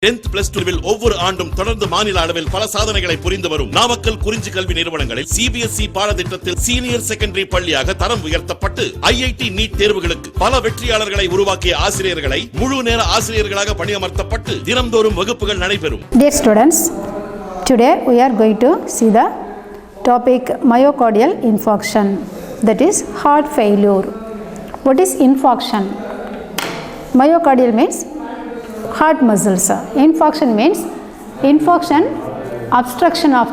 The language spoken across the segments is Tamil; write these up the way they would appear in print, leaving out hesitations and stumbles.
10th plus 2 ஒவ்வொரு ஆண்டும் தொடர்ந்து மாநில அளவில் பல சாதனைகளை புரிந்து வரும் நாமக்கல் குறிஞ்சி கல்வி நிறுவனங்களில் CBSE பாடத்திட்டத்தில் சீனியர் செகண்டரி பள்ளியாக தரம் உயர்த்தப்பட்டு IIT நீட் தேர்வுகளுக்கு பல வெற்றியாளர்களை உருவாக்கிய ஆசிரியர்களை முழு நேர ஆசிரியர்களாக பணியமர்த்தப்பட்டு தினம்தோறும் வகுப்புகள் நடைபெறும். Dear students, today we are going to see the topic myocardial infarction, that is heart failure. What is infarction? Myocardial means heart muscles. Infarction means obstruction of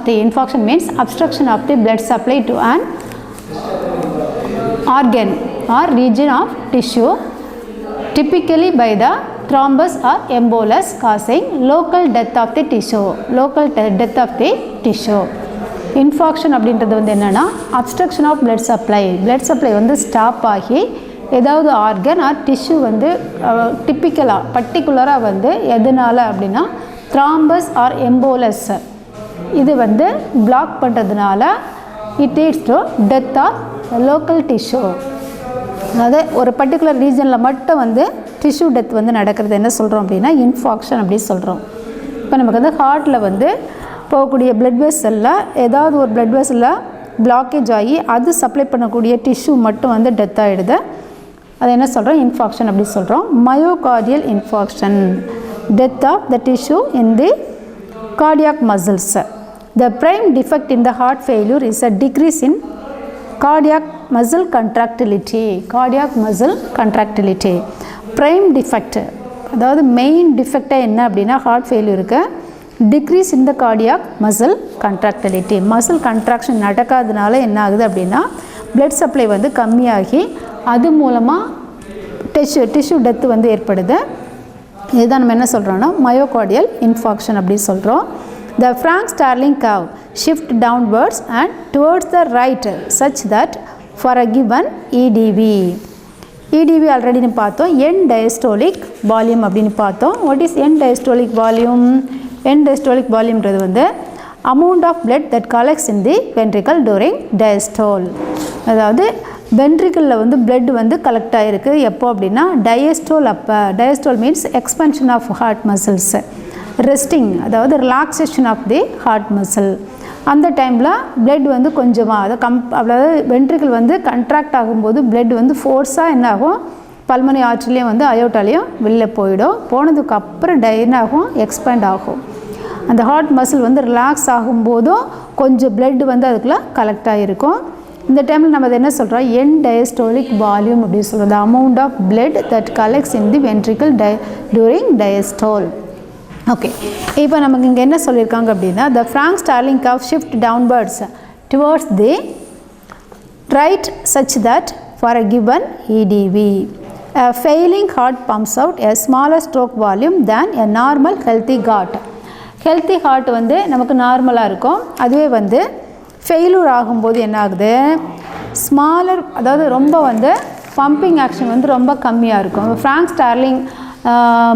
the blood supply to an organ or region of tissue, typically by the thrombus or embolus, causing local death of the tissue. Infarction அப்படின்றது வந்து என்னன்னா obstruction of blood supply வந்து ஸ்டாப் ஆகி ஏதாவது ஆர்கன் ஆர் டிஷ்யூ வந்து டிப்பிக்கலாக பர்டிகுலராக வந்து எதனால் அப்படின்னா த்ராம்பஸ் ஆர் எம்போலஸ் இது வந்து பிளாக் பண்ணுறதுனால it leads to death of local tissue. அதாவது ஒரு பர்டிகுலர் ரீஜனில் மட்டும் வந்து டிஷ்யூ டெத் வந்து நடக்கிறது என்ன சொல்கிறோம் அப்படின்னா இன்ஃபாக்ஷன் அப்படின்னு சொல்கிறோம். இப்போ நமக்கு வந்து ஹார்ட்டில் வந்து போகக்கூடிய பிளட் வெசலில் ஏதாவது ஒரு பிளட் வெசலில் பிளாக்கேஜ் ஆகி அது சப்ளை பண்ணக்கூடிய டிஷ்யூ மட்டும் வந்து டெத் ஆகிடுது. அது என்ன சொல்கிறோம் இன்ஃபாக்ஷன் அப்படி சொல்கிறோம். Myocardial infarction, death of the tissue in the cardiac muscles. The prime defect in the heart failure is a decrease in cardiac muscle contractility. Prime defect அதாவது மெயின் டிஃபெக்டாக என்ன அப்படின்னா ஹார்ட் ஃபெயிலியருக்கு decrease in the cardiac muscle contractility. Muscle contraction நடக்காதனால என்ன ஆகுது அப்படின்னா பிளட் சப்ளை வந்து கம்மியாகி அது மூலமாக டிஷ்யூ டெத்து வந்து ஏற்படுது. இதுதான் நம்ம என்ன சொல்கிறோன்னா மயோகார்டியல் இன்ஃபாக்ஷன் அப்படின்னு சொல்கிறோம். The Frank-Starling curve shift downwards and towards the right such that for a given EDV already பார்த்தோம். end diastolic volume அப்படின்னு பார்த்தோம். what is end diastolic volume? end diastolic volumeன்றது வந்து amount of blood that collects in the ventricle during diastole. அதாவது வென்ட்ரிக்கிளில் வந்து பிளட் வந்து கலெக்ட் ஆகிருக்கு எப்போ அப்படின்னா டயஸ்டோல் அப்போ. Diastole means expansion of heart muscles, resting அதாவது relaxation of the heart muscle. அந்த டைமில் பிளட் வந்து கொஞ்சமாக அதாவது வென்ட்ரிக்கிள் வந்து கண்ட்ராக்ட் ஆகும்போது பிளட் வந்து ஃபோர்ஸாக என்ன ஆகும் பல்மனரி ஆர்ட்ரிலையும் வந்து அயோட்டாலையும் வெளில போயிடும். போனதுக்கு அப்புறம் என்ன ஆகும் எக்ஸ்பேண்ட் ஆகும். அந்த ஹார்ட் மசில் வந்து ரிலாக்ஸ் ஆகும்போதும் கொஞ்சம் பிளட் வந்து அதுக்குள்ளே கலெக்ட் ஆகிருக்கும். இந்த டைமில் நம்ம அதை என்ன சொல்கிறோம் end diastolic volume அப்படின்னு சொல்கிறோம். the amount of blood that collects in the ventricle during diastole. Okay, இப்போ நமக்கு இங்கே என்ன சொல்லியிருக்காங்க அப்படின்னா the Frank-Starling curve shift downwards towards the right such that for a given EDV a failing heart pumps out a smaller stroke volume than a normal healthy heart. Healthy heart வந்து நமக்கு நார்மலாக இருக்கும். அதுவே வந்து ஃபெயிலூர் ஆகும்போது என்ன ஆகுது ஸ்மாலர் அதாவது ரொம்ப வந்து பம்பிங் ஆக்ஷன் வந்து ரொம்ப கம்மியாக இருக்கும். Frank-Starling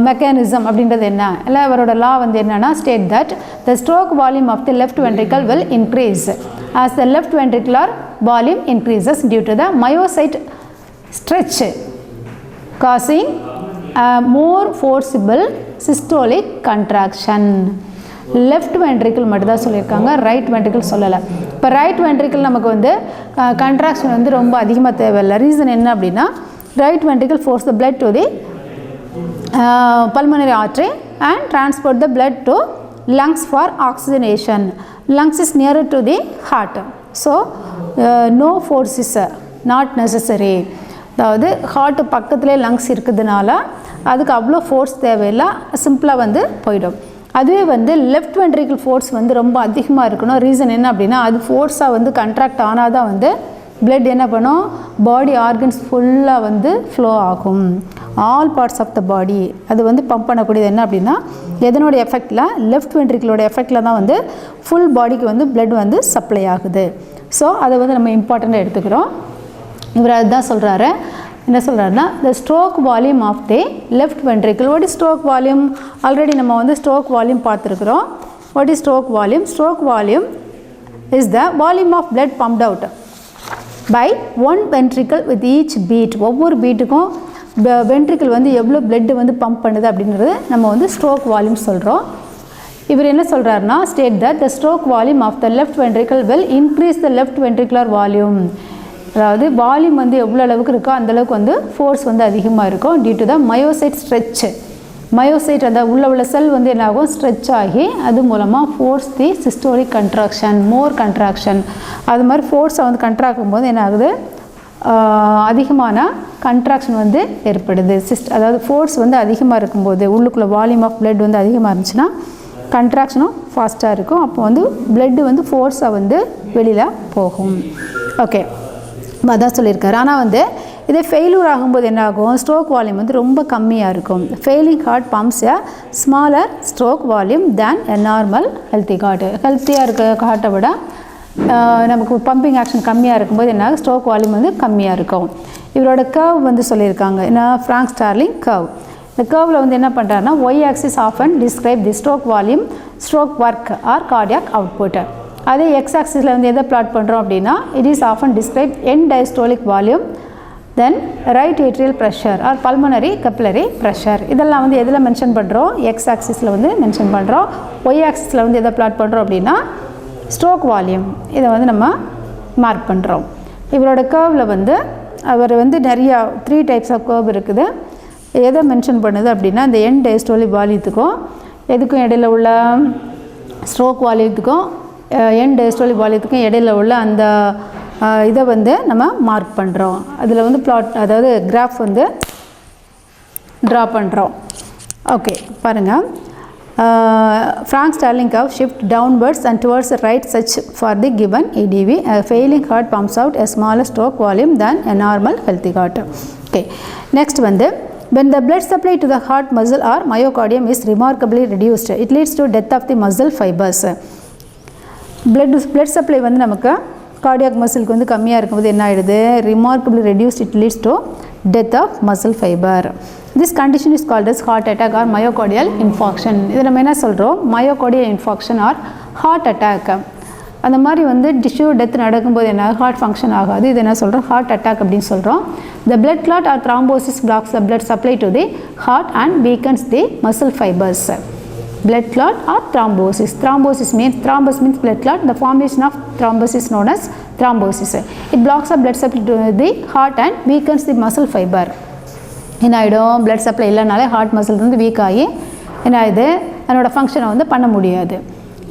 மெக்கானிசம் அப்படின்றது என்ன இல்லை அவரோட லா வந்து என்னென்னா state that the stroke volume of the left ventricle will increase as the left ventricular volume increases due to the myocyte stretch causing a more forcible systolic contraction. Left ventricle மட்டும் தான் சொல்லியிருக்காங்க, ரைட் வென்ட்ரிக்கிள் சொல்லலை. இப்போ ரைட் வென்ட்ரிக்கிள் நமக்கு வந்து கண்ட்ராக்ஷன் வந்து ரொம்ப அதிகமாக தேவையில்லை. ரீசன் என்ன அப்படின்னா right ventricle force the blood to the pulmonary artery and transport the blood to lungs for oxygenation. Lungs is nearer to the heart, so no force is not necessary. அதாவது ஹார்ட் பக்கத்துலேயே லங்ஸ் இருக்கிறதுனால அதுக்கு அவ்வளோ ஃபோர்ஸ் தேவையில்லை, சிம்பிளாக வந்து போயிடும். அதுவே வந்து லெஃப்ட் வென்ட்ரிக்கிள் ஃபோர்ஸ் வந்து ரொம்ப அதிகமாக இருக்கணும். ரீசன் என்ன அப்படின்னா அது ஃபோர்ஸாக வந்து கண்ட்ராக்ட் ஆனால் தான் வந்து பிளட் என்ன பண்ணும் பாடி ஆர்கன்ஸ் ஃபுல்லாக வந்து ஃப்ளோ ஆகும். ஆல் பார்ட்ஸ் ஆஃப் த பாடி அது வந்து பம்ப் பண்ணக்கூடியது என்ன அப்படின்னா எதனோட எஃபெக்டில் லெஃப்ட் வென்ட்ரிக்கிளோட எஃபெக்டில் தான் வந்து ஃபுல் பாடிக்கு வந்து பிளட் வந்து சப்ளை ஆகுது. ஸோ அதை வந்து நம்ம இம்பார்ட்டண்ட்டாக எடுத்துக்கிறோம். இவர் அதுதான் சொல்கிறாரு. என்ன சொல்கிறாருன்னா the stroke volume of the left ventricle. What is stroke volume? Already நம்ம வந்து ஸ்ட்ரோக் வால்யூம் பார்த்துருக்குறோம். What is stroke volume? Stroke volume is the volume of blood pumped out by one ventricle with each beat. ஒவ்வொரு பீட்டுக்கும் வென்ட்ரிக்கிள் வந்து எவ்வளோ பிளட் வந்து பம்ப் பண்ணுது அப்படின்றது நம்ம வந்து ஸ்ட்ரோக் வால்யூம் சொல்கிறோம். இவர் என்ன சொல்கிறாருன்னா, state that the stroke volume of the left ventricle will increase the left ventricular volume. அதாவது வால்யூம் வந்து எவ்வளோ அளவுக்கு இருக்கோ அந்தளவுக்கு வந்து ஃபோர்ஸ் வந்து அதிகமாக இருக்கும் due to the myocyte stretch. Myocyte அந்த உள்ள செல் வந்து என்ன ஆகும், ஸ்ட்ரெச் ஆகி அது மூலமாக ஃபோர்ஸ் தி சிஸ்டோலிக் கன்ட்ராக்ஷன், மோர் கன்ட்ராக்ஷன். அது மாதிரி ஃபோர்ஸை வந்து கண்ட்ராக்டும் போது என்ன ஆகுது, அதிகமான கன்ட்ராக்ஷன் வந்து ஏற்படுது. அதாவது ஃபோர்ஸ் வந்து அதிகமாக இருக்கும்போது உள்ளுக்குள்ளே வால்யூம் ஆஃப் பிளட் வந்து அதிகமாக இருந்துச்சுன்னா கன்ட்ராக்ஷனும் ஃபாஸ்ட்டாக இருக்கும். அப்போ வந்து பிளட்டு வந்து ஃபோர்ஸாக வந்து வெளியில் போகும். ஓகே, அதான் சொல்லியிருக்காரு. ஆனால் வந்து இதே ஃபெயிலூர் ஆகும்போது என்ன ஆகும், ஸ்ட்ரோக் வால்யூம் வந்து ரொம்ப கம்மியாக இருக்கும். Failing heart pumps a smaller stroke volume than a normal healthy heart. ஹெல்த்தியாக இருக்க ஹார்ட்டை விட நமக்கு பம்பிங் ஆக்ஷன் கம்மியாக இருக்கும்போது என்ன ஆகும், ஸ்ட்ரோக் வால்யூம் வந்து கம்மியாக இருக்கும். இவரோட கர்வ் வந்து சொல்லியிருக்காங்க, என்ன, ஃப்ராங்க் ஸ்டார்லிங் கர்வ். இந்த கர்வில் வந்து என்ன பண்ணுறாருன்னா, Y axis often describe the stroke volume, stroke work or cardiac output. அதே எக்ஸ் ஆக்சிஸில் வந்து எதை பிளாட் பண்ணுறோம் அப்படின்னா, it is often describe end diastolic volume, then right atrial pressure or pulmonary capillary pressure. இதெல்லாம் வந்து எதில் மென்ஷன் பண்ணுறோம், எக்ஸ் ஆக்சிஸில் வந்து மென்ஷன் பண்ணுறோம். ஒய் ஆக்சிஸில் வந்து எதை பிளாட் பண்ணுறோம் அப்படின்னா ஸ்ட்ரோக் வால்யூம், இதை வந்து நம்ம மார்க் பண்ணுறோம். இவரோட கர்வில் வந்து அவர் வந்து நிறையா 3 டைப்ஸ் ஆஃப் கர்வ் இருக்குது. எதை மென்ஷன் பண்ணுது அப்படின்னா, இந்த என் டயஸ்டோலிக் வால்யூத்துக்கும் எதுக்கும் இடையில உள்ள ஸ்ட்ரோக் வால்யூத்துக்கும் என் டயஸ்டோலிக் வால்யூத்துக்கும் இடையில உள்ள அந்த இதை வந்து நம்ம மார்க் பண்ணுறோம். அதில் வந்து பிளாட், அதாவது கிராஃப் வந்து ட்ரா பண்ணுறோம். ஓகே, பாருங்கள். Frank Starling curve shift downwards and towards the right such for the given EDV. A failing heart pumps out a smaller stroke volume than a normal healthy heart. Okay, next வந்து, when the blood supply to the heart muscle or myocardium is remarkably reduced, it leads to death of the muscle fibers. blood supply வந்து நமக்கு cardiac muscle-க்கு வந்து கம்மியாக இருக்கும்போது என்ன ஆகிடுது, remarkably reduced, it leads to death of muscle fiber. This condition is called as heart attack or myocardial infarction. இது நம்ம என்ன சொல்கிறோம், myocardial infarction or heart attack. அந்த மாதிரி வந்து டிஷ்யூ டெத் நடக்கும்போது என்ன, ஹார்ட் ஃபங்க்ஷன் ஆகாது. இது என்ன சொல்கிறோம், ஹார்ட் அட்டாக் அப்படின்னு சொல்கிறோம். The blood clot or thrombosis blocks the blood supply to the heart and weakens the muscle fibers. Blood clot or thrombosis. Thrombosis means, thrombus means blood clot. The formation of thrombosis is known as thrombosis. It blocks the blood supply to the heart and weakens the muscle fiber. என்ன ஆகிடும், பிளட் சப்ளை இல்லைனாலே ஹார்ட் மசில் வந்து வீக் ஆகி என்ன ஆகுது, அதனோட ஃபங்க்ஷனை வந்து பண்ண முடியாது.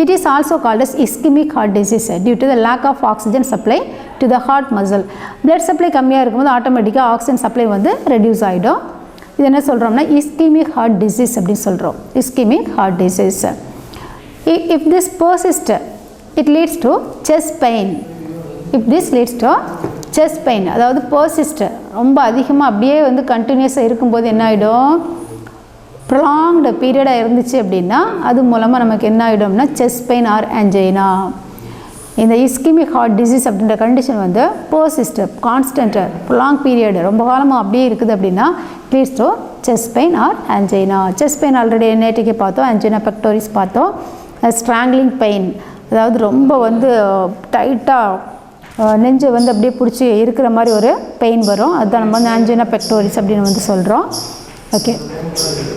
It is also called as ischaemic heart disease due to the lack of oxygen supply to the heart muscle. Blood supply கம்மியாக இருக்கும்போது ஆட்டோமேட்டிக்காக ஆக்சிஜன் சப்ளை வந்து ரெடியூஸ் ஆகிடும். இது என்ன சொல்கிறோம்னா இஸ்கிமிக் ஹார்ட் டிசீஸ் அப்படின்னு சொல்கிறோம், ischaemic heart disease. If this persist it leads to chest pain. If this leads to chest pain, அதாவது பர்சிஸ்ட் ரொம்ப அதிகமாக அப்படியே வந்து கண்டினியூஸாக இருக்கும்போது என்ன ஆகிடும், ப்ரொலாங்டு பீரியடாக இருந்துச்சு அப்படின்னா அது மூலமாக நமக்கு என்ன ஆகிடும்னா செஸ்ட் பெயின் ஆர் ஆன்ஜைனா. இந்த இஸ்கிமிக் ஹார்ட் டிசீஸ் அப்படின்ற கண்டிஷன் வந்து பர்சிஸ்ட், கான்ஸ்டன்ட், ப்ரொலாங் பீரியட் ரொம்ப காலமாக அப்படியே இருக்குது அப்படின்னா leads to chest pain or angina. Chest pain already நேற்றுக்கு பார்த்தோம், ஆன்ஜைனா பெக்டோரிஸ் பார்த்தோம். ஸ்ட்ராங்லிங் பெயின், அதாவது ரொம்ப வந்து டைட்டாக நெஞ்சை வந்து அப்படியே பிடிச்சி இருக்கிற மாதிரி ஒரு பெயின் வரும், அதுதான் நம்ம வந்து ஆன்ஜினா பெக்டோரிஸ் அப்படின்னு வந்து சொல்கிறோம். ஓகே,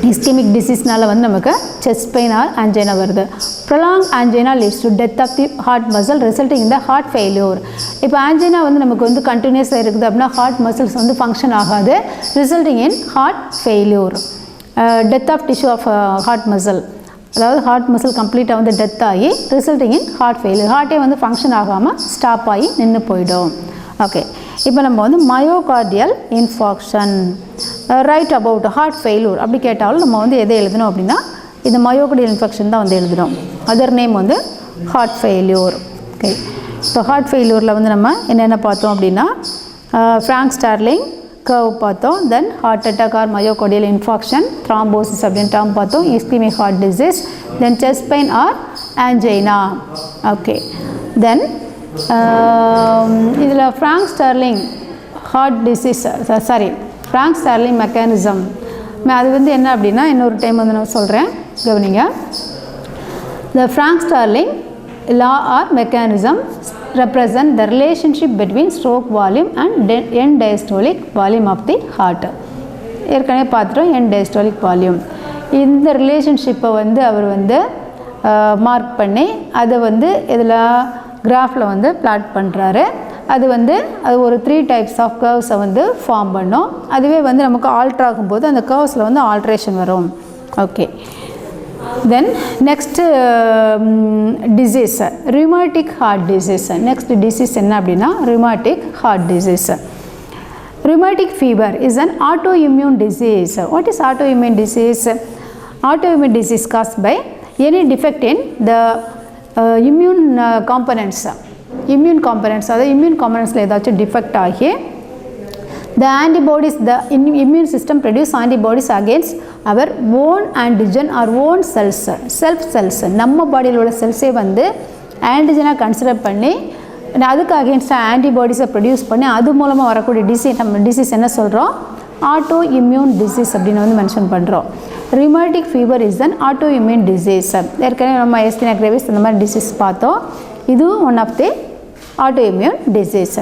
இஸ்கிமிக் டிசீஸ்னால வந்து நமக்கு செஸ்ட் பெயின் ஆர் ஆன்ஜைனா வருது. Prolong angina leads to death of the heart muscle resulting in the heart failure. இப்போ ஆன்ஜைனா வந்து நமக்கு வந்து கண்டினியூஸாக இருக்குது அப்படின்னா ஹார்ட் மசில்ஸ் வந்து ஃபங்க்ஷன் ஆகாது, resulting in heart failure. Death of tissue of heart muscle, அதாவது ஹார்ட் மசில் கம்ப்ளீட்டாக வந்து டெத் ஆகி ரிசல்ட்டிங் இன் ஹார்ட் ஃபெயிலியர், ஹார்ட்டே வந்து ஃபங்க்ஷன் ஆகாமல் ஸ்டாப் ஆகி நின்று போயிடும். ஓகே, இப்போ நம்ம வந்து myocardial infarction, right about heart failure அப்படி கேட்டாலும் நம்ம வந்து எதை எழுதணும் அப்படின்னா இந்த மயோகார்டியல் இன்ஃபெக்ஷன் தான் வந்து எழுதணும். அதர் நேம் வந்து ஹார்ட் ஃபெயிலியூர். ஓகே, இப்போ ஹார்ட் ஃபெயிலியூரில் வந்து நம்ம என்னென்ன பார்த்தோம் அப்படின்னா ஃப்ராங்க் ஸ்டார்லிங் கர்வ் பார்த்தோம், then heart attack or myocardial infarction, thrombosis அப்படின்னு டேர்ம் பார்த்தோம், ischaemic heart disease, then chest pain or angina. Okay, then இதில் Frank Starling heart disease, Frank Starling mechanism அது வந்து என்ன அப்படின்னா இன்னொரு டைம் வந்து நான் சொல்கிறேன், கவனிங்க. The Frank Starling law or mechanism represent the relationship between stroke volume and end diastolic volume of the heart. ஏற்கனவே பார்த்துட்டோம் எண்ட் டயஸ்டாலிக் வால்யூம். இந்த ரிலேஷன்ஷிப்பை வந்து அவர் வந்து மார்க் பண்ணி அதை வந்து இதில் கிராஃபில் வந்து பிளாட் பண்ணுறாரு. அது வந்து அது ஒரு 3 டைப்ஸ் ஆஃப் கர்வ்ஸை வந்து ஃபார்ம் பண்ணும். அதுவே வந்து நமக்கு ஆல்ட்ரு ஆகும்போது அந்த கர்வ்ஸில் வந்து ஆல்ட்ரேஷன் வரும். Okay, then next disease, rheumatic heart disease. Next disease என்ன அப்படின்னா rheumatic heart disease. Rheumatic fever is an autoimmune disease. What is autoimmune disease? Autoimmune disease caused by any defect in the immune components. Immune components, அதாவது immune componentsல ஏதாச்சும் defect ஆகி the antibodies, the immune system produce antibodies against our own antigen or own cells, self cells. நம்ம பாடியில் உள்ள செல்ஸே வந்து ஆன்டிஜனாக கன்சிடர் பண்ணி அதுக்கு அகேன்ஸ்டாக ஆன்டிபாடிஸை ப்ரொடியூஸ் பண்ணி அது மூலமாக வரக்கூடிய டிசீஸ் என்ன சொல்கிறோம்? ஆட்டோ இம்யூன் டிசீஸ் அப்படின்னு வந்து மென்ஷன் பண்ணுறோம். Rheumatic fever is an autoimmune disease. ஏற்கனவே நம்ம எஸ்டினா கிரேவிஸ் இந்த மாதிரி டிசீஸ் பார்த்தோம். இதுவும் one of the autoimmune disease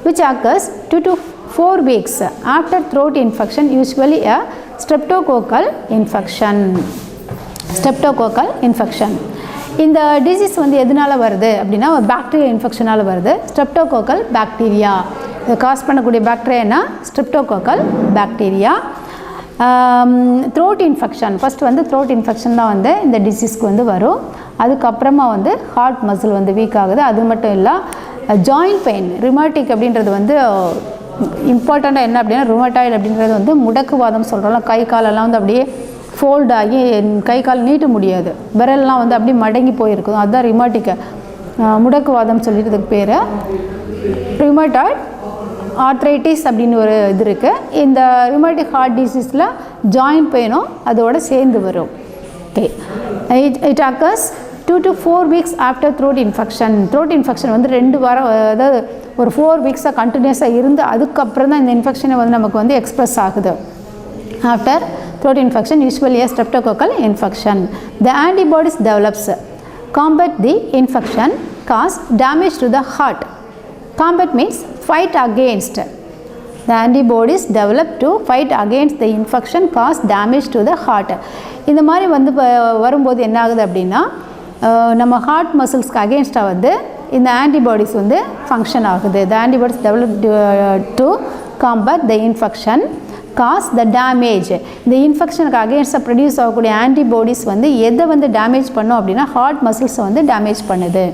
which occurs 2 to 4 weeks after throat infection, usually a streptococcal infection. Streptococcal infection. இந்த டிசீஸ் வந்து எதனால் வருது அப்படின்னா ஒரு பாக்டீரியல் இன்ஃபெக்ஷனால் வருது. ஸ்ட்ரெப்டோகோக்கல் பாக்டீரியா இதை காஸ் பண்ணக்கூடிய பாக்டீரியானா ஸ்ட்ரெப்டோகோக்கல் பாக்டீரியா. த்ரோட் இன்ஃபெக்ஷன், ஃபஸ்ட் வந்து த்ரோட் இன்ஃபெக்ஷன் தான் வந்து இந்த டிசீஸ்க்கு வந்து வரும். அதுக்கப்புறமா வந்து ஹார்ட் மசில் வந்து வீக் ஆகுது. அது மட்டும் இல்லை ஜாயிண்ட் பெயின், ரியூமேட்டிக் அப்படின்றது வந்து இம்பார்ட்டண்ட்டாக என்ன அப்படின்னா ருமட்டாய்டு அப்படின்றது வந்து முடக்குவாதம் சொல்கிறோம்ல, கை காலெல்லாம் வந்து அப்படியே ஃபோல்ட் ஆகி கை கால் நீட்ட முடியாது, விரல்லாம் வந்து அப்படியே மடங்கி போயிருக்கும். அதுதான் ரியூமேட்டிக் முடக்குவாதம் சொல்லிக்கிறதுக்கு பேர். ரியூமட்டாய்டு ஆர்த்ரைட்டிஸ் அப்படின்னு ஒரு இது இருக்குது. இந்த ரியூமேட்டிக் ஹார்ட் டிசீஸில் ஜாயிண்ட் பெயினும் அதோடு சேர்ந்து வரும். Okay, it occurs 2 to 4 weeks after throat infection. Throat infection வந்து 2 வாரம், அதாவது ஒரு 4 வீக்ஸாக கண்டினியூஸாக இருந்து அதுக்கப்புறம் தான் இந்த இன்ஃபெக்ஷனை வந்து நமக்கு வந்து எக்ஸ்ப்ரெஸ் ஆகுது. After throat infection, usually a streptococcal infection, the antibodies develops combat the infection, cause damage to the heart. Combat means fight against. The antibodies develop to fight against the infection, cause damage to the heart. இந்த மாதிரி வந்து வரும்போது என்ன ஆகுது அப்படின்னா நம்ம ஹார்ட் மசில்ஸ்க்கு அகேன்ஸ்டாக வந்து இந்த ஆன்டிபாடிஸ் வந்து ஃபங்க்ஷன் ஆகுது. the antibodies develop to combat the infection, cause the damage. இந்த இன்ஃபெக்ஷனுக்கு அகேன்ஸ்டாக ப்ரொடியூஸ் ஆகக்கூடிய ஆன்டிபாடிஸ் வந்து எதை வந்து டேமேஜ் பண்ணும் அப்படின்னா ஹார்ட் மசில்ஸை வந்து டேமேஜ் பண்ணுது.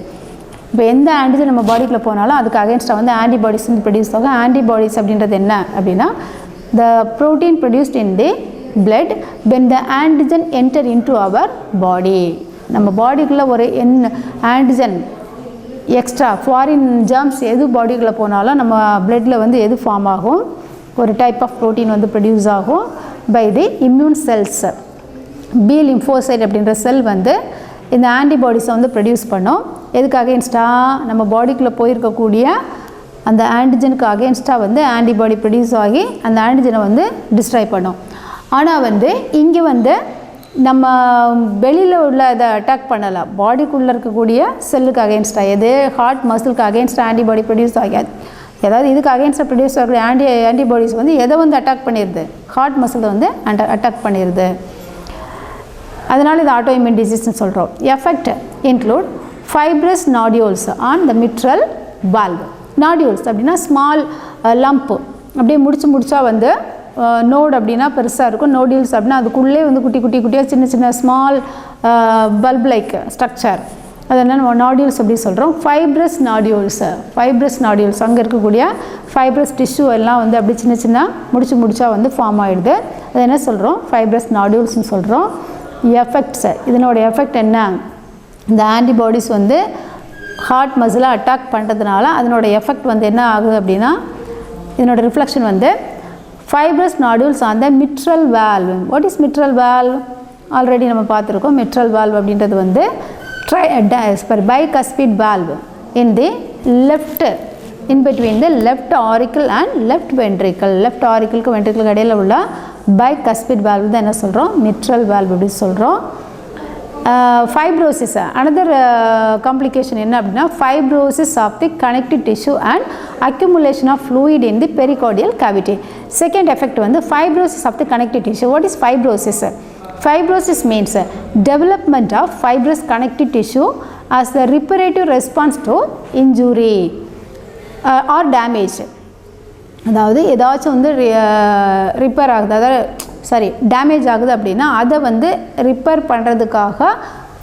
இப்போ எந்த ஆன்டிஜன் நம்ம பாடிக்குள்ளே போனாலும் அதுக்கு அகேன்ஸ்டாக வந்து ஆன்டிபாடிஸ் வந்து ப்ரொடியூஸ் ஆகும். ஆன்டிபாடிஸ் அப்படின்றது என்ன அப்படின்னா the protein produced in the blood when the antigen enter into our body. நம்ம பாடிக்குள்ளே ஒரு ஆன்டிஜன் எக்ஸ்ட்ரா ஃபாரின் ஜெர்ம்ஸ் எது பாடிக்குள்ளே போனாலும் நம்ம பிளட்டில் வந்து எது ஃபார்ம் ஆகும்? ஒரு டைப் ஆஃப் ப்ரோட்டீன் வந்து ப்ரொடியூஸ் ஆகும் by the immune cells. B lymphocyte அப்படின்ற செல் வந்து இந்த ஆன்டிபாடிஸை வந்து ப்ரொடியூஸ் பண்ணும். எதுக்கு அகேன்ஸ்டாக? நம்ம பாடிக்குள்ளே போயிருக்கக்கூடிய அந்த ஆன்டிஜனுக்கு அகேன்ஸ்டாக வந்து ஆன்டிபாடி ப்ரொடியூஸ் ஆகி அந்த ஆன்டிஜனை வந்து டிஸ்ட்ராய் பண்ணும். ஆனால் வந்து இங்கே வந்து நம்ம வெளியில் உள்ள இதை அட்டாக் பண்ணலாம், பாடிக்குள்ளே இருக்கக்கூடிய செல்லுக்கு அகேன்ஸ்டாக. எது? ஹார்ட் மசிலுக்கு அகேன்ஸ்டாக ஆன்டிபாடி ப்ரொடியூஸ் ஆகாது. ஏதாவது இதுக்கு அகேன்ஸ்டாக ப்ரொடியூஸ் ஆகக்கூடிய ஆன்டிபாடிஸ் வந்து எதை வந்து அட்டாக் பண்ணிடுது? ஹார்ட் மசிலை வந்து அட்டாக் பண்ணிடுது. அதனால் இது ஆட்டோ இம்யூன் டிசீஸ்னு சொல்கிறோம். Effect include fibrous nodules on the மிட்ரல் valve. Nodules அப்படின்னா ஸ்மால் லம்ப்பு, அப்படியே முடிச்சா வந்து நோடு அப்படின்னா பெருசாக இருக்கும், நோடியூல்ஸ் அப்படின்னா அதுக்குள்ளே வந்து குட்டியாக சின்ன ஸ்மால் பல்ப் லைக் ஸ்ட்ரக்சர், அது என்ன நாடியூல்ஸ் அப்படி சொல்கிறோம். ஃபைப்ரஸ் நாடியூல்ஸ் அங்கே இருக்கக்கூடிய ஃபைப்ரஸ் டிஷ்யூ எல்லாம் வந்து அப்படி சின்ன முடிச்சா வந்து ஃபார்ம் ஆகிடுது. அது என்ன சொல்கிறோம்? ஃபைப்ரஸ் நாடியூல்ஸ்னு சொல்கிறோம். எஃபெக்ட்ஸ், இதனோட எஃபெக்ட் என்ன? இந்த ஆன்டிபாடிஸ் வந்து ஹார்ட் மசிலை அட்டாக் பண்ணுறதுனால அதனோட எஃபெக்ட் வந்து என்ன ஆகுது அப்படின்னா இதனோட ரிஃப்ளெக்ஷன் வந்து fibrous nodules on the மிட்ரல் valve. What is மிட்ரல் valve? Already நம்ம பார்த்துருக்கோம். மிட்ரல் வால்வ் அப்படின்றது வந்து bicuspid valve in the left, in between the left auricle and left ventricle. left auricle க்கு ventricle இடையில உள்ள bicuspid valve தான் என்ன சொல்கிறோம்? mitral valve அப்படி சொல்கிறோம். Fibrosis, another complication என்ன அப்படின்னா fibrosis of the connective tissue and accumulation of fluid in the pericardial cavity. Second effect வந்து fibrosis of the connective tissue. What is fibrosis? Fibrosis means development of fibrous connective tissue as the reparative response to injury or damage. அதாவது ஏதாச்சும் வந்து ரிப்பேர் ஆகுது, அதாவது டேமேஜ் ஆகுது அப்படின்னா அதை வந்து ரிப்பேர் பண்ணுறதுக்காக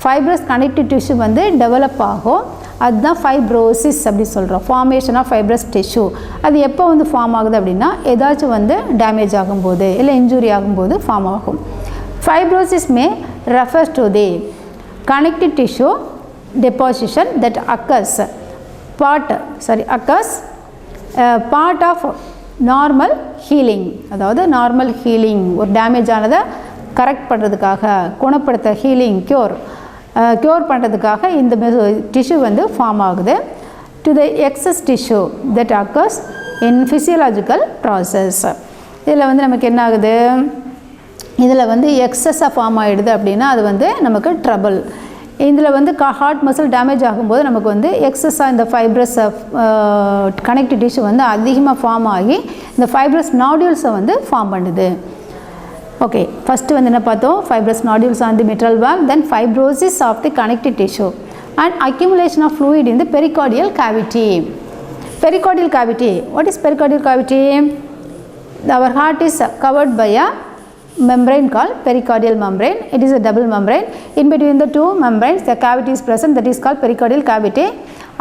ஃபைப்ரஸ் கனெக்டிவ் டிஷ்யூ வந்து டெவலப் ஆகும். அதுதான் ஃபைப்ரோசிஸ் அப்படி சொல்கிறோம். Formation of fibrous tissue. அது எப்போ வந்து ஃபார்ம் ஆகுது அப்படின்னா ஏதாச்சும் வந்து டேமேஜ் ஆகும்போது இல்லை இன்ஜுரி ஆகும்போது ஃபார்ம் ஆகும். Fibrosis May refers to the connective tissue deposition that occurs part of normal healing. அதாவது நார்மல் ஹீலிங், ஒரு டேமேஜ் ஆனதை கரெக்ட் பண்ணுறதுக்காக, குணப்படுத்த, ஹீலிங், க்யூர் பண்ணுறதுக்காக இந்த டிஷ்யூ வந்து ஃபார்ம் ஆகுது. To the excess tissue that occurs in physiological process. இதில் வந்து நமக்கு என்ன ஆகுது, இதில் வந்து எக்ஸஸாக ஃபார்ம் ஆகிடுது அப்படின்னா அது வந்து நமக்கு ட்ரபிள். இதில் வந்து ஹார்ட் மசில் டேமேஜ் ஆகும்போது நமக்கு வந்து எக்ஸஸாக இந்த ஃபைப்ரஸ் கனெக்டிவ் டிஷ்யூ வந்து அதிகமாக ஃபார்ம் ஆகி இந்த ஃபைப்ரஸ் நாடியூல்ஸை வந்து ஃபார்ம் பண்ணுது. ஓகே, ஃபஸ்ட்டு வந்து என்ன பார்த்தோம், fibrous nodules on the mitral valve, then fibrosis of the connective tissue and accumulation of fluid in the pericardial cavity. Pericardial cavity. What is pericardial cavity? Our heart is covered by a membrane called pericardial membrane. It is a double membrane. In between the two membranes the cavity is present, that is called pericardial cavity.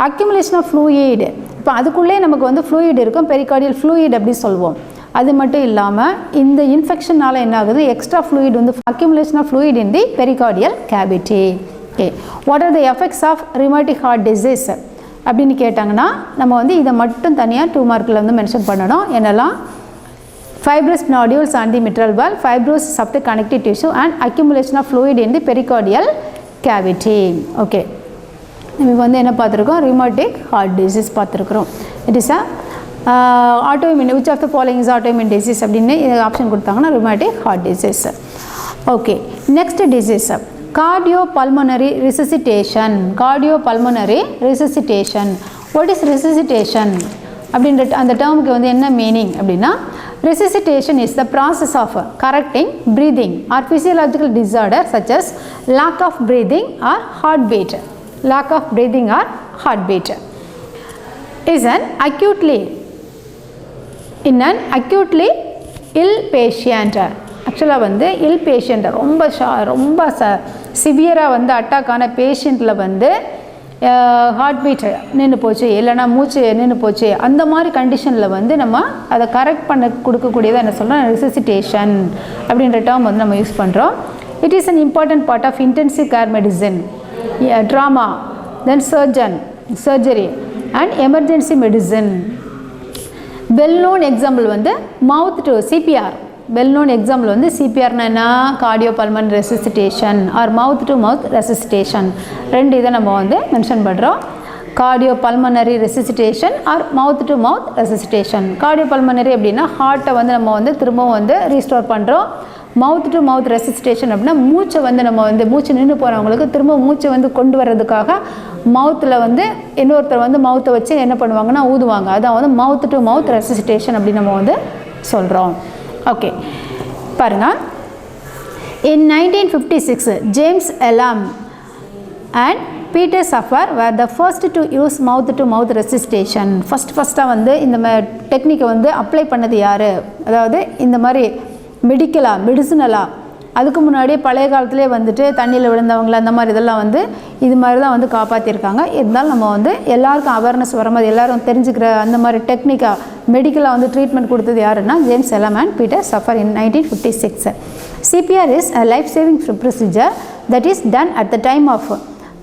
Accumulation of fluid. இப்போ அதுக்குள்ளே நமக்கு வந்து fluid இருக்கும், pericardial fluid அப்படி சொல்வோம். அது மட்டும் இல்லாமல் இந்த இன்ஃபெக்ஷனால் என்ன ஆகுது, எக்ஸ்ட்ரா ஃப்ளூயிட் வந்து accumulation of fluid in the pericardial cavity. Okay, what are the effects of rheumatic heart disease அப்படின்னு கேட்டாங்கன்னா நம்ம வந்து இதை மட்டும் தனியாக 2 மார்க்கில் வந்து மென்ஷன் பண்ணணும். என்னெல்லாம், fibrous nodules on the mitral valve, fibrosis of the connective tissue and accumulation of fluid in the pericardial cavity. Okay, நம்ம வந்து என்ன பார்த்துருக்கோம், rheumatic heart disease பார்த்துருக்குறோம். It is a autoimmune, which of the following is autoimmune disease அப்படின்னு ஆப்ஷன் கொடுத்தாங்கன்னா rheumatic heart disease. Okay, next disease, cardiopulmonary resuscitation. Cardiopulmonary resuscitation. What is resuscitation அப்படின்ற அந்த டேர்முக்கு வந்து என்ன மீனிங் அப்படின்னா, resuscitation is the process of correcting breathing or physiological disorder such as lack of breathing or heartbeat. Lack of breathing or heartbeat is an acutely ill patient. ஆக்சுவலாக வந்து இல் பேஷண்ட் ரொம்ப சிவியராக வந்து அட்டாக் ஆன பேஷண்ட்டில் வந்து ஹார்ட் பீட் நின்று போச்சு, இல்லைனா மூச்சு நின்று போச்சு, அந்த மாதிரி கண்டிஷனில் வந்து நம்ம அதை கரெக்ட் பண்ண கொடுக்கக்கூடியதை என்ன சொல்கிறோம், ரெசிசிட்டேஷன் அப்படின்ற டேர்ம் வந்து நம்ம யூஸ் பண்ணுறோம். It is an important part of intensive care medicine, trauma, then surgery and emergency medicine. Well known example வந்து mouth to CPR. Well known example வந்து சிபிஆர்னா என்ன, கார்டியோபல்மனரி ரெசிசிட்டேஷன் ஆர் மவுத் டு மவுத் ரெசிசிட்டேஷன். ரெண்டு இதை நம்ம வந்து மென்ஷன் பண்ணுறோம். கார்டியோபல்மனரி ரெசிசிட்டேஷன் ஆர் மவுத் டு மவுத் ரெசிசிட்டேஷன். கார்டியோபல்மனரி அப்படின்னா ஹார்ட்டை வந்து நம்ம வந்து திரும்பவும் வந்து ரீஸ்டோர் பண்ணுறோம். மவுத் டு மவுத் ரெசிசிட்டேஷன் அப்படின்னா மூச்சை வந்து நம்ம வந்து மூச்சு நின்று போகிறவங்களுக்கு திரும்ப மூச்சை வந்து கொண்டு வர்றதுக்காக மவுத்தில் வந்து இன்னொருத்தர் வந்து மவுத்தை வச்சு என்ன பண்ணுவாங்கன்னா ஊதுவாங்க. அதான் வந்து மவுத் டு மவுத் ரெசிசிட்டேஷன் அப்படின்னு நம்ம வந்து சொல்கிறோம். ஓகே, பாருங்கள். In 1956, James Elam and Peter Safar were the first to use mouth-to-mouth resuscitation. ஃபஸ்ட்டாக வந்து இந்த டெக்னிக்கை வந்து அப்ளை பண்ணது யார், அதாவது இந்த மாதிரி மெடிசினலாக. அதுக்கு முன்னாடியே பழைய காலத்திலே வந்துட்டு தண்ணியில் விழுந்தவங்கள அந்த மாதிரி இதெல்லாம் வந்து இது மாதிரி தான் வந்து காப்பாற்றிருக்காங்க. இருந்தாலும் நம்ம வந்து எல்லாருக்கும் அவேர்னஸ் வர மாதிரி எல்லோரும் தெரிஞ்சுக்கிற அந்த மாதிரி டெக்னிக்காக மெடிக்கலாக வந்து ட்ரீட்மெண்ட் கொடுத்தது யாருன்னா ஜேம்ஸ் எலாம் and Peter suffer in 1956. CPR is a life-saving procedure that is done at the time of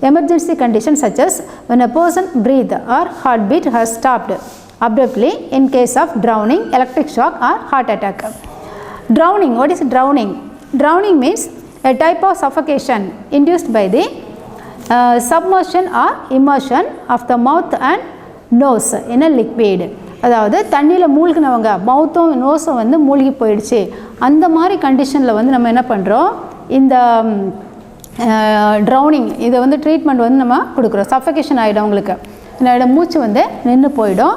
emergency conditions such as when a person breath or heartbeat has stopped abruptly in case of drowning, electric shock or heart attack. Drowning, what is drowning? Drowning means a type of suffocation induced by the submersion or immersion of the mouth and nose in a liquid. அதாவது தண்ணியில் மூழ்கினவங்க மவுத்தும் நோஸும் வந்து மூழ்கி போயிடுச்சு, அந்த மாதிரி கண்டிஷனில் வந்து நம்ம என்ன பண்ணுறோம், இந்த ட்ரௌனிங் இதை வந்து ட்ரீட்மெண்ட் வந்து நம்ம கொடுக்குறோம். சஃபகேஷன் ஆகிடும் அவங்களுக்கு, என்னோட மூச்சு வந்து நின்று போயிடும்.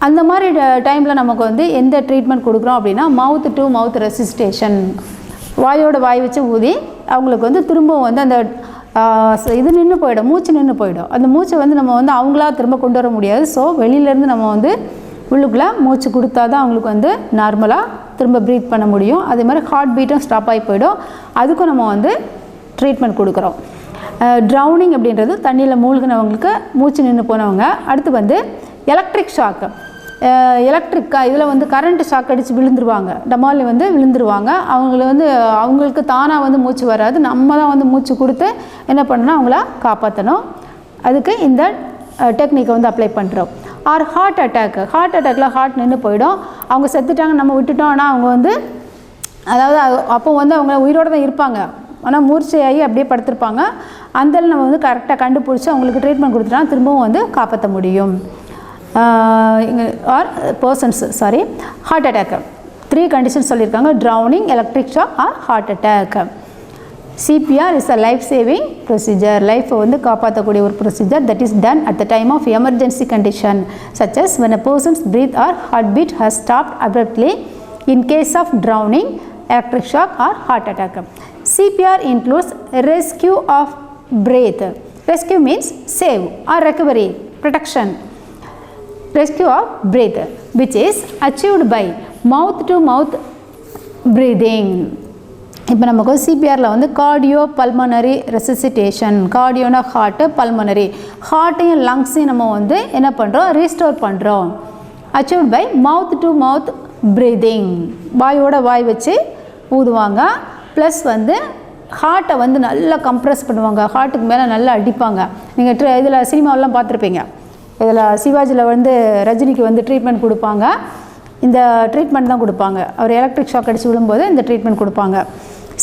அந்த மாதிரி டைமில் நமக்கு வந்து எந்த ட்ரீட்மெண்ட் கொடுக்குறோம் அப்படின்னா மவுத் டு மவுத் ரெசிஸ்டேஷன், வாயோட வாய் வச்சு ஊதி அவங்களுக்கு வந்து திரும்பவும் வந்து அந்த இது நின்று போயிடும், மூச்சு நின்று போயிடும். அந்த மூச்சை வந்து நம்ம வந்து அவங்களா திரும்ப கொண்டு வர முடியாது. ஸோ வெளியிலேருந்து நம்ம வந்து உள்ளுக்குள்ளே மூச்சு கொடுத்தா தான் அவங்களுக்கு வந்து நார்மலாக திரும்ப ப்ரீத் பண்ண முடியும். அதே மாதிரி ஹார்ட் பீட்டும் ஸ்டாப் ஆகி போயிடும். அதுக்கும் நம்ம வந்து ட்ரீட்மெண்ட் கொடுக்குறோம். ட்ரௌனிங் அப்படின்றது தண்ணியில் மூழ்கினவங்களுக்கு, மூச்சு நின்று போனவங்க. அடுத்து வந்து எலக்ட்ரிக் ஷாக்கு. எலக்ட்ரிக்காக இதில் வந்து கரண்ட் ஷாக் அடித்து விழுந்துருவாங்க, டமாலி வந்து விழுந்துருவாங்க. அவங்களுக்கு தானாக வந்து மூச்சு வராது, நம்ம தான் வந்து மூச்சு கொடுத்து என்ன பண்ணணும், அவங்கள காப்பாற்றணும். அதுக்கு இந்த டெக்னிக்கை வந்து அப்ளை பண்ணுறோம். ஆர் ஹார்ட் அட்டாக்கில் ஹார்ட் நின்று போயிடும், அவங்க செத்துட்டாங்க, நம்ம விட்டுட்டோம். ஆனால் அவங்க வந்து அதாவது அப்போ வந்து அவங்க உயிரோடு தான் இருப்பாங்க, ஆனால் மூர்ச்சையாகி அப்படியே படுத்திருப்பாங்க. அந்த நம்ம வந்து கரெக்டாக கண்டுபிடிச்சி அவங்களுக்கு ட்ரீட்மெண்ட் கொடுத்துட்டா திரும்பவும் வந்து காப்பாற்ற முடியும். ஆர் ஹார்ட் அட்டாக் 3 கண்டிஷன் சொல்லியிருக்காங்க: drowning, electric shock or heart attack. CPR is a life saving procedure. லைஃப்பை வந்து காப்பாற்றக்கூடிய ஒரு procedure that is done at the time of emergency condition such as when a person's breath or heartbeat has stopped abruptly in case of drowning, electric shock or heart attack. CPR includes rescue of breath. Rescue means save or recovery, protection. Rescue of breath, which is achieved by mouth to mouth breathing. இப்போ நமக்கு சிபிஆரில் வந்து கார்டியோ பல்மனரி ரெசிசிட்டேஷன். கார்டியோனா ஹார்ட்டு, பல்மனரி ஹார்ட்டையும் லங்ஸையும் நம்ம வந்து என்ன பண்ணுறோம், ரீஸ்டோர் பண்ணுறோம். Achieved by mouth to mouth breathing, வாயோட வாய் வச்சு ஊதுவாங்க. ப்ளஸ் வந்து ஹார்ட்டை வந்து நல்லா கம்ப்ரெஸ் பண்ணுவாங்க, ஹார்ட்டுக்கு மேலே நல்லா அடிப்பாங்க. நீங்கள் இதில் சினிமாவெல்லாம் பார்த்துருப்பீங்க. இதில் சிவாஜியில் வந்து ரஜினிக்கு வந்து ட்ரீட்மெண்ட் கொடுப்பாங்க, இந்த ட்ரீட்மெண்ட் தான் கொடுப்பாங்க. அவர் எலக்ட்ரிக் ஷாக் அடித்து விடும்போது இந்த ட்ரீட்மெண்ட் கொடுப்பாங்க.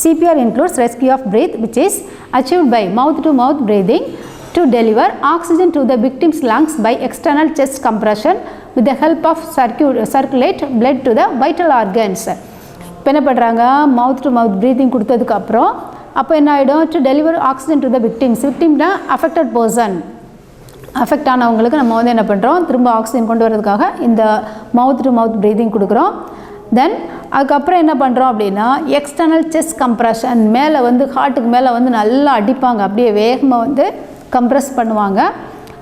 CPR includes rescue of breath, which is achieved by mouth to mouth breathing to deliver oxygen to the victim's lungs by external chest compression with the help of circulate blood to the vital organs. இப்போ என்ன பண்ணுறாங்க, மவுத் டு மவுத் ப்ரீத்திங் கொடுத்ததுக்கப்புறம் அப்போ என்ன ஆகிடும், to deliver oxygen to the victims. விக்டிம்னா அஃபெக்டட் பர்சன், அஃபெக்ட் ஆனவங்களுக்கு நம்ம வந்து என்ன பண்ணுறோம், திரும்ப ஆக்சிஜன் கொண்டு வரதுக்காக இந்த மவுத் டு மவுத் ப்ரீதிங் கொடுக்குறோம். தென் அதுக்கப்புறம் என்ன பண்ணுறோம் அப்படின்னா எக்ஸ்டர்னல் செஸ்ட் கம்ப்ரெஷன், மேலே வந்து ஹார்ட்டுக்கு மேலே வந்து நல்லா அடிப்பாங்க, அப்படியே வேகமாக வந்து கம்ப்ரெஸ் பண்ணுவாங்க.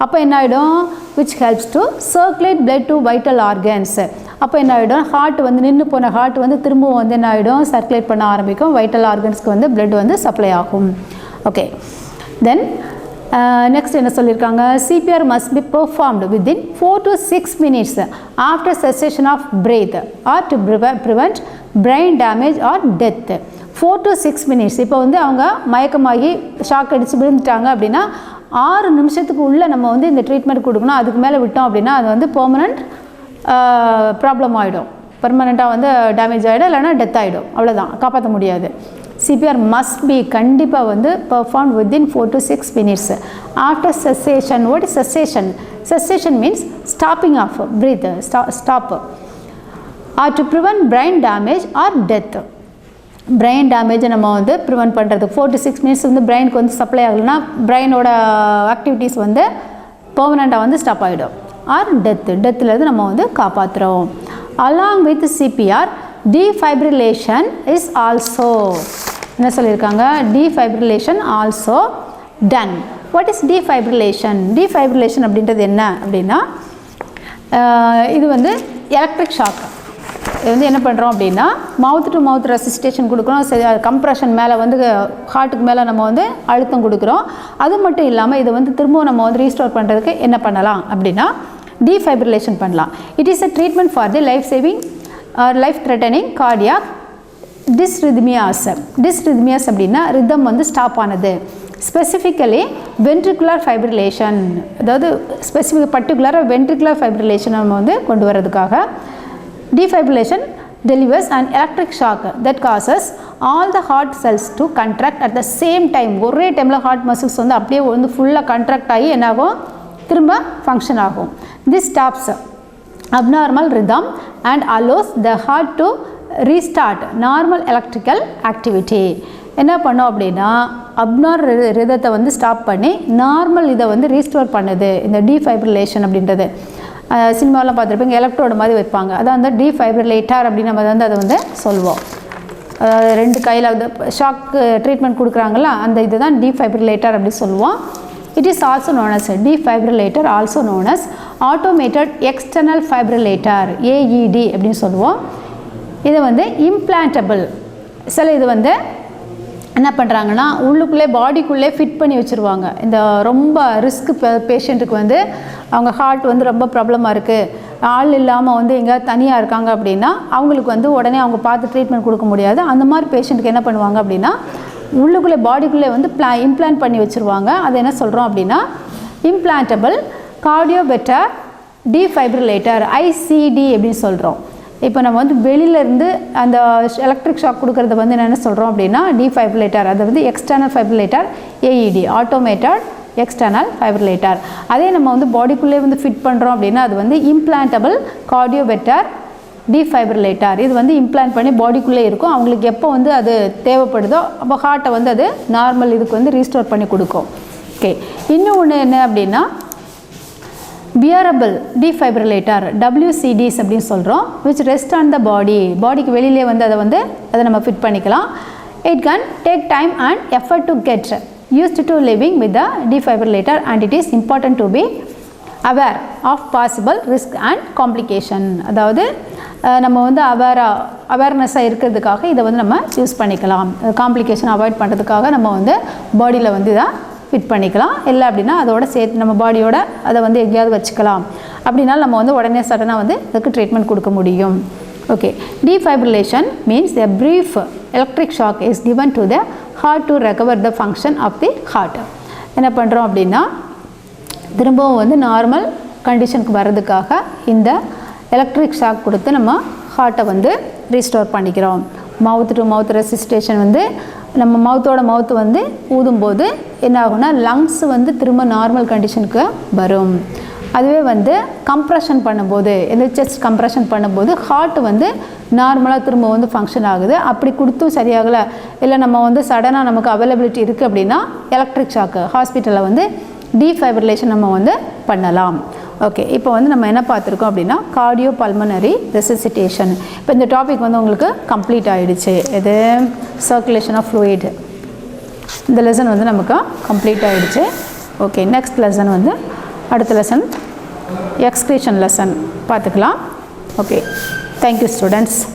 அப்போ என்ன ஆகிடும், which helps to circulate blood to vital organs. அப்போ என்ன ஆகிடும், ஹார்ட் வந்து நின்று போன ஹார்ட் வந்து திரும்பவும் வந்து என்ன ஆகிடும், சர்க்குலேட் பண்ண ஆரம்பிக்கும், வைட்டல் ஆர்கன்ஸ்க்கு வந்து பிளட் வந்து சப்ளை ஆகும். ஓகே, தென் நெக்ஸ்ட் என்ன சொல்லியிருக்காங்க, CPR must be performed within 4 to 6 minutes after cessation of breath or to prevent brain damage or death. 4 to 6 minutes. இப்போ வந்து அவங்க மயக்கமாகி ஷாக் அடித்து விழுந்துட்டாங்க அப்படின்னா 6 நிமிஷத்துக்கு உள்ளே நம்ம வந்து இந்த ட்ரீட்மெண்ட் கொடுக்கணும். அதுக்கு மேலே விட்டோம் அப்படின்னா அது வந்து பெர்மனண்ட் ப்ராப்ளம் ஆகிடும், பெர்மனெண்ட்டாக வந்து டேமேஜ் ஆகிடும், இல்லைனா டெத் ஆகிடும், அவ்வளோதான், காப்பாற்ற முடியாது. சிபிஆர் மஸ்ட் பி கண்டிப்பாக வந்து perform within 4 to 6 minutes after cessation. What is cessation? Cessation means stopping of breath, stop. Or to prevent brain damage or death. Brain டேமேஜை நம்ம வந்து ப்ரிவெண்ட் பண்ணுறதுக்கு 4 to 6 minutes வந்து பிரெயினுக்கு வந்து சப்ளை ஆகலைன்னா பிரெயினோட ஆக்டிவிட்டீஸ் வந்து பெர்மனெண்ட்டாக வந்து ஸ்டாப் ஆகிடும். ஆர் டெத்துலேருந்து நம்ம வந்து காப்பாற்றுறோம். Along with CPR defibrillation is also என்ன சொல்லியிருக்காங்க, defibrillation also done. What is defibrillation? Defibrillation அப்படின்றது என்ன அப்படின்னா இது வந்து எலக்ட்ரிக் ஷாக். இது வந்து என்ன பண்ணுறோம் அப்படின்னா மவுத் டு மவுத் ரெசிஸ்டேஷன் கொடுக்குறோம், கம்ப்ரெஷன் மேலே வந்து ஹார்ட்டுக்கு மேலே நம்ம வந்து அழுத்தம் கொடுக்குறோம். அது மட்டும் இல்லாமல் இது வந்து திரும்பவும் நம்ம வந்து ரீஸ்டோர் பண்ணுறதுக்கு என்ன பண்ணலாம் அப்படின்னா defibrillation பண்ணலாம். It is a treatment for the life saving or life threatening cardiac dysrhythmias. Dysrhythmias அப்படின்னா ரிதம் வந்து ஸ்டாப் ஆனது. ஸ்பெசிஃபிக்கலி வென்ட்ரிகுலர் ஃபைப்ரிலேஷன், அதாவது ஸ்பெசிஃபிக் பர்டிகுலராக வென்ட்ரிகுலர் ஃபைப்ரிலேஷன் நம்ம வந்து கொண்டு வரதுக்காக defibrillation delivers an electric shock that causes all the heart cells to contract at the same time. ஒரே டைமில் ஹார்ட் மசில்ஸ் வந்து அப்படியே வந்து ஃபுல்லாக கண்ட்ராக்ட் ஆகி என்னாகும், திரும்ப ஃபங்க்ஷன் ஆகும். This stops abnormal rhythm and allows the heart to restart normal electrical activity. என்ன பண்ணோம் அப்படின்னா அப்நார்மல் ரிதத்தை வந்து ஸ்டாப் பண்ணி நார்மல் இதை வந்து ரீஸ்டோர் பண்ணுது இந்த டீஃபைப்ரிலேஷன் அப்படின்றது. சினிமாவெலாம் பார்த்துருப்பீங்க, எலக்ட்ரோடு மாதிரி வைப்பாங்க, அதான் வந்து டீஃபைப்ரிலேட்டர் அப்படின்னு நம்ம வந்து அதை வந்து சொல்லுவோம். அதாவது 2 கையில் வந்து ஷாக் ட்ரீட்மெண்ட் கொடுக்குறாங்களா, அந்த இது தான் டீஃபைப்ரிலேட்டர் அப்படின்னு சொல்லுவோம். It is also known as defibrillator, also known as automated external fibrillator, AED அப்படின்னு சொல்லுவோம். இது வந்து இம்ப்ளான்டபிள். சில இது வந்து என்ன பண்ணுறாங்கன்னா உள்ளுக்குள்ளே பாடிக்குள்ளே ஃபிட் பண்ணி வச்சுருவாங்க. இந்த ரொம்ப ரிஸ்க் பேஷண்ட்டுக்கு வந்து அவங்க ஹார்ட் வந்து ரொம்ப ப்ராப்ளமாக இருக்குது, ஆள் இல்லாமல் வந்து எங்கேயாவது தனியாக இருக்காங்க அப்படின்னா அவங்களுக்கு வந்து உடனே அவங்க பார்த்து ட்ரீட்மெண்ட் கொடுக்க முடியாது. அந்த மாதிரி பேஷண்ட்டுக்கு என்ன பண்ணுவாங்க அப்படின்னா உள்ளுக்குள்ளே பாடிக்குள்ளே வந்து இம்ப்ளான்ட் பண்ணி வச்சுருவாங்க. அதை என்ன சொல்கிறோம் அப்படின்னா இம்ப்ளான்டபிள் கார்டியோவெர்டர் டீஃபைப்ரிலேட்டர், ICD அப்படின்னு சொல்கிறோம். இப்போ நம்ம வந்து வெளியிலேருந்து அந்த எலக்ட்ரிக் ஷாக் கொடுக்குறத வந்து என்ன சொல்கிறோம் அப்படின்னா டீஃபைப்ரிலேட்டர், அது வந்து external fibrillator, AED automated external ஃபைப்ரிலேட்டர். அதே நம்ம வந்து பாடிக்குள்ளே வந்து ஃபிட் பண்ணுறோம் அப்படின்னா அது வந்து இம்ப்ளான்டபிள் கார்டியோவெர்டர் டீஃபைப்ரிலேட்டர். இது வந்து இம்ப்ளான்ட் பண்ணி பாடிக்குள்ளே இருக்கும். அவங்களுக்கு எப்போ வந்து அது தேவைப்படுதோ அப்போ ஹார்ட்டை வந்து அது நார்மல் இதுக்கு வந்து ரீஸ்டோர் பண்ணி கொடுக்கும். ஓகே, இன்னும் ஒன்று என்ன அப்படின்னா வியரபிள் டீஃபைப்ரிலேட்டர், WCDs அப்படின்னு சொல்கிறோம். விச் ரெஸ்ட் ஆன் த பாடிக்கு வெளியிலே வந்து அதை நம்ம ஃபிட் பண்ணிக்கலாம். It can take time and effort to get used to living with the defibrillator and it is important to be aware of possible risk and complication. அதாவது நம்ம வந்து அவேர்னஸாக இருக்கிறதுக்காக இதை வந்து நம்ம யூஸ் பண்ணிக்கலாம். காம்ப்ளிகேஷன் அவாய்ட் பண்ணுறதுக்காக நம்ம வந்து பாடியில் வந்து இதை ஃபிட் பண்ணிக்கலாம். இல்லை அப்படின்னா அதோட சேர்த்து நம்ம பாடியோட அதை வந்து எங்கேயாவது வச்சுக்கலாம். அப்படின்னாலும் நம்ம வந்து உடனே சடனாக வந்து அதுக்கு ட்ரீட்மெண்ட் கொடுக்க முடியும். Okay, defibrillation means a brief electric shock is given to the heart to recover the function of the heart. என்ன பண்ணுறோம் அப்படின்னா திரும்பவும் வந்து நார்மல் கண்டிஷனுக்கு வர்றதுக்காக இந்த எலக்ட்ரிக் ஷாக் கொடுத்து நம்ம ஹார்ட்டை வந்து ரீஸ்டோர் பண்ணிக்கிறோம். மவுத் டு மவுத் ரெசிஸ்டேஷன் வந்து நம்ம மவுத்து வந்து ஊதும்போது என்ன ஆகும்னா லங்ஸ் வந்து திரும்ப நார்மல் கண்டிஷனுக்கு வரும். அதுவே வந்து கம்ப்ரெஷன் பண்ணும்போது இந்த செஸ்ட் கம்ப்ரெஷன் பண்ணும்போது ஹார்ட் வந்து நார்மலாக திரும்ப வந்து ஃபங்க்ஷன் ஆகுது. அப்படி கொடுத்தும் சரியாகலை, இல்லை நம்ம வந்து சடனாக நமக்கு அவைலபிலிட்டி இருக்குது அப்படின்னா எலக்ட்ரிக் ஷாக்கு ஹாஸ்பிட்டலில் வந்து டீஃபைப்ரிலேஷன் நம்ம வந்து பண்ணலாம். ஓகே, இப்போ வந்து நம்ம என்ன பார்த்துருக்கோம் அப்படின்னா கார்டியோ பல்மனரி ரெசிசிட்டேஷன். இப்போ இந்த டாபிக் வந்து உங்களுக்கு கம்ப்ளீட் ஆகிடுச்சு. இது சர்க்குலேஷன் ஆஃப் ஃப்ளூயிட், இந்த லெசன் வந்து நமக்கு கம்ப்ளீட் ஆகிடுச்சு. ஓகே, நெக்ஸ்ட் லெசன் வந்து அடுத்த லெசன் எக்ஸ்கிரீஷன் லெசன் பார்த்துக்கலாம். Okay, thank you students.